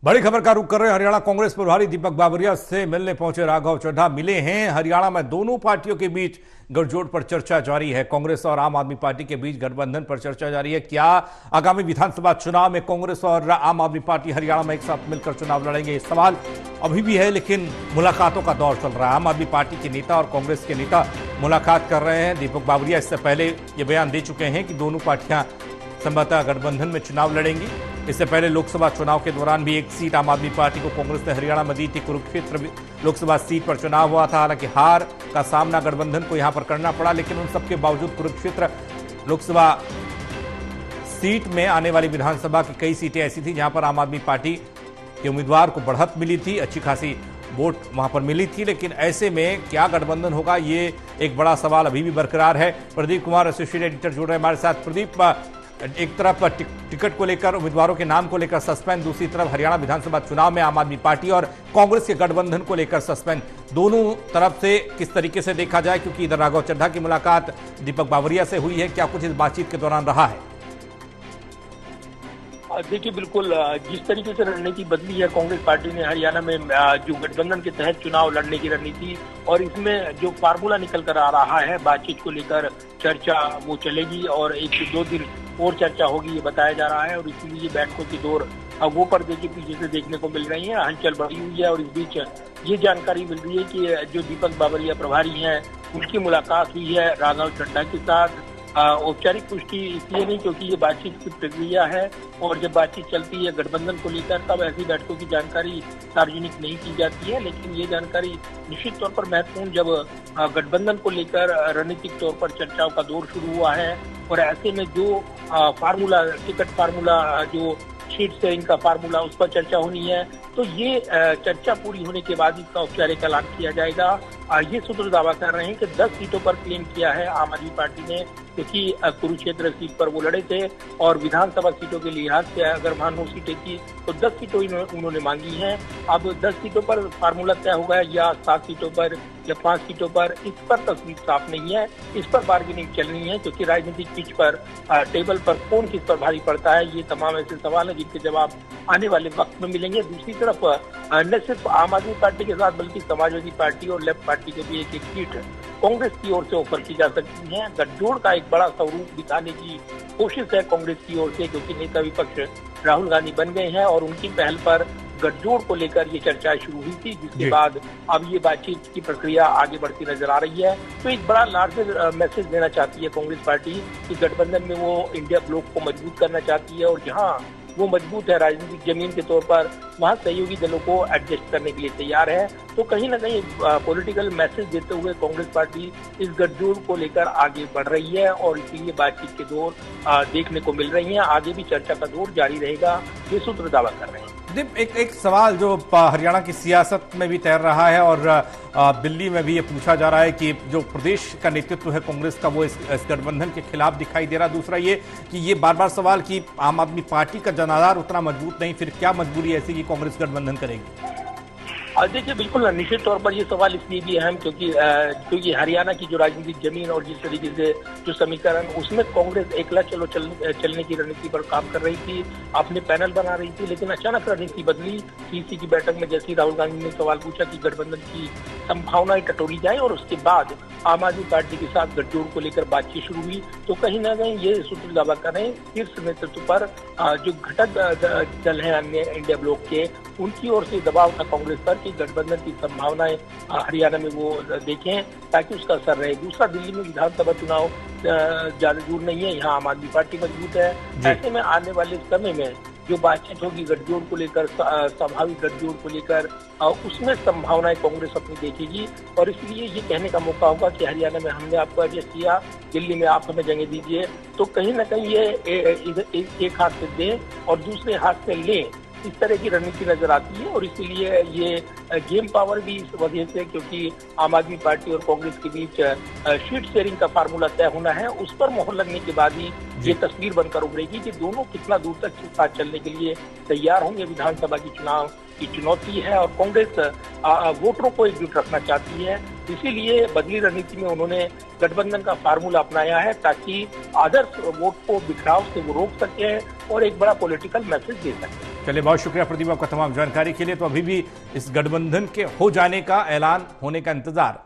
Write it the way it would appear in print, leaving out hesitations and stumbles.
बड़ी खबर का रुख कर रहे हैं। हरियाणा कांग्रेस प्रभारी दीपक बावरिया से मिलने पहुंचे राघव चड्ढा मिले हैं। हरियाणा में दोनों पार्टियों के बीच गठजोड़ पर चर्चा जारी है। कांग्रेस और आम आदमी पार्टी के बीच गठबंधन पर चर्चा जारी है। क्या आगामी विधानसभा चुनाव में कांग्रेस और आम आदमी पार्टी हरियाणा में एक साथ मिलकर चुनाव लड़ेंगे? इस सवाल अभी भी है, लेकिन मुलाकातों का दौर चल रहा है। आम आदमी पार्टी के नेता और कांग्रेस के नेता मुलाकात कर रहे हैं। दीपक बावरिया इससे पहले ये बयान दे चुके हैं कि दोनों पार्टियां संभवतः गठबंधन में चुनाव लड़ेंगी। इससे पहले लोकसभा चुनाव के दौरान भी एक सीट आम आदमी पार्टी को कांग्रेस ने हरियाणा में दी थी। कुरुक्षेत्र लोकसभा सीट पर चुनाव हुआ था। हालांकि हार का सामना गठबंधन को यहां पर करना पड़ा, लेकिन उन सबके बावजूद कुरुक्षेत्र लोकसभा सीट में आने वाली विधानसभा की कई सीटें ऐसी थी जहां पर आम आदमी पार्टी के उम्मीदवार को बढ़त मिली थी, अच्छी खासी वोट वहां पर मिली थी। लेकिन ऐसे में क्या गठबंधन होगा, ये एक बड़ा सवाल अभी भी बरकरार है। प्रदीप कुमार एसोसिएट एडिटर जुड़ रहे हैं हमारे साथ। प्रदीप, एक तरफ टिकट को लेकर, उम्मीदवारों के नाम को लेकर सस्पेंस, दूसरी तरफ हरियाणा विधानसभा चुनाव में आम आदमी पार्टी और कांग्रेस के गठबंधन को लेकर सस्पेंस, दोनों तरफ से किस तरीके से देखा जाए? क्योंकि इधर राघव चड्ढा की मुलाकात दीपक बावरिया से हुई है, क्या कुछ इस बातचीत के दौरान रहा है? देखिए, बिल्कुल जिस तरीके से रणनीति बदली है कांग्रेस पार्टी ने हरियाणा में, जो गठबंधन के तहत चुनाव लड़ने की रणनीति और इसमें जो फार्मूला निकल कर आ रहा है, बातचीत को लेकर चर्चा वो चलेगी और 1 से 2 दिन और चर्चा होगी, ये बताया जा रहा है। और इसीलिए बैठकों की दौर वो पर्दे के पीछे से देखने को मिल रही है। हलचल बढ़ी हुई है और इस बीच ये जानकारी मिल रही है कि जो दीपक बावरिया प्रभारी हैं, उनकी मुलाकात हुई है राघव चड्ढा के साथ। औपचारिक पुष्टि इसलिए नहीं क्योंकि ये बातचीत की प्रक्रिया है और जब बातचीत चलती है गठबंधन को लेकर, तब ऐसी बैठकों की जानकारी सार्वजनिक नहीं की जाती है। लेकिन ये जानकारी निश्चित तौर पर महत्वपूर्ण, जब गठबंधन को लेकर रणनीतिक तौर पर चर्चाओं का दौर शुरू हुआ है और ऐसे में जो फार्मूला, टिकट फार्मूला, जो सीट शेयरिंग का फार्मूला, उस पर चर्चा होनी है। तो ये चर्चा पूरी होने के बाद इसका औपचारिक ऐलान किया जाएगा। ये सूत्र दावा कर रहे हैं कि 10 सीटों पर क्लेम किया है आम आदमी पार्टी ने, क्योंकि कुरुक्षेत्र सीट पर वो लड़े थे और विधानसभा सीटों के लिहाज से अगर वहां 9 सीटें थी तो 10 सीटों उन्होंने मांगी हैं। अब 10 सीटों पर फार्मूला तय होगा या 7 सीटों पर या 5 सीटों पर, इस पर तस्वीर साफ नहीं है। इस पर बार्गेनिंग चल रही है क्योंकि राजनीतिक पिच पर, टेबल पर कौन किस पर भारी पड़ता है, ये तमाम ऐसे सवाल है जिनके जवाब आने वाले वक्त में मिलेंगे। दूसरी तरफ न सिर्फ आम आदमी पार्टी के साथ बल्कि समाजवादी पार्टी और लेफ्ट पार्टी के भी एक सीट कांग्रेस की ओर से ऑफर की जा सकती है। गठजोड़ का एक बड़ा स्वरूप दिखाने की कोशिश है कांग्रेस की ओर से, क्योंकि नेता विपक्ष राहुल गांधी बन गए हैं और उनकी पहल पर गठजोड़ को लेकर ये चर्चा शुरू हुई थी, जिसके बाद अब ये बातचीत की प्रक्रिया आगे बढ़ती नजर आ रही है। तो एक बड़ा लार्जर मैसेज देना चाहती है कांग्रेस पार्टी कि गठबंधन में वो इंडिया ब्लॉक को मजबूत करना चाहती है और जहां वो मजबूत है राजनीतिक जमीन के तौर पर, वहां सहयोगी दलों को एडजस्ट करने के लिए तैयार है। तो कहीं ना कहीं पॉलिटिकल मैसेज देते हुए कांग्रेस पार्टी इस गठजोड़ को लेकर आगे बढ़ रही है और इसीलिए बातचीत के दौर देखने को मिल रही है। आगे भी चर्चा का दौर जारी रहेगा, ये सूत्र दावा कर रहे हैं। एक सवाल जो हरियाणा की सियासत में भी तैर रहा है और दिल्ली में भी ये पूछा जा रहा है कि जो प्रदेश का नेतृत्व है कांग्रेस का, वो इस गठबंधन के खिलाफ दिखाई दे रहा है। दूसरा ये कि ये बार बार सवाल कि आम आदमी पार्टी का जनाधार उतना मजबूत नहीं, फिर क्या मजबूरी ऐसी कि कांग्रेस गठबंधन करेगी? देखिए, बिल्कुल निश्चित तौर पर ये सवाल इसलिए भी अहम क्योंकि हरियाणा की जो राजनीतिक जमीन और जिस तरीके से जो समीकरण, उसमें कांग्रेस एकला चलने की रणनीति पर काम कर रही थी, अपने पैनल बना रही थी। लेकिन अचानक रणनीति बदली। सीसी की बैठक में जैसे राहुल गांधी ने सवाल पूछा कि गठबंधन की संभावनाएं टटोली जाए और उसके बाद आम आदमी पार्टी के साथ गठजोड़ को लेकर बातचीत शुरू हुई, तो कहीं ना कहीं ये सूत्र दावा कर रहे हैं शीर्ष नेतृत्व पर, जो घटक दल है अन्य इंडिया ब्लॉक के, उनकी ओर से दबाव था कांग्रेस पर कि गठबंधन की संभावनाएं हरियाणा में वो देखें ताकि उसका असर रहे। दूसरा, दिल्ली में विधानसभा चुनाव ज्यादा दूर नहीं है, यहाँ आम आदमी पार्टी मजबूत है। ऐसे में आने वाले समय में जो बातचीत होगी गठजोड़ को लेकर, स्वाभाविक गठजोड़ को लेकर, उसमें संभावनाएं कांग्रेस अपनी देखेगी और इसलिए ये कहने का मौका होगा कि हरियाणा में हमने आपको एडजस्ट किया, दिल्ली में आप हमें जगह दीजिए। तो कहीं ना कहीं ये एक हाथ से दें और दूसरे हाथ से लें, इस तरह की रणनीति नजर आती है। और इसीलिए ये गेम पावर भी इस वजह से, क्योंकि आम आदमी पार्टी और कांग्रेस के बीच सीट शेयरिंग का फार्मूला तय होना है, उस पर मोहर लगने के बाद ही ये तस्वीर बनकर उभरेगी कि दोनों कितना दूर तक साथ चलने के लिए तैयार होंगे। विधानसभा की चुनाव की चुनौती है और कांग्रेस वोटरों को एकजुट रखना चाहती है, इसीलिए बदली रणनीति में उन्होंने गठबंधन का फार्मूला अपनाया है ताकि आदर्श वोट को बिखराव से वो रोक सके और एक बड़ा पॉलिटिकल मैसेज दे सके। चलिए, बहुत शुक्रिया प्रदीप आपका तमाम जानकारी के लिए। तो अभी भी इस गठबंधन के हो जाने का ऐलान होने का इंतजार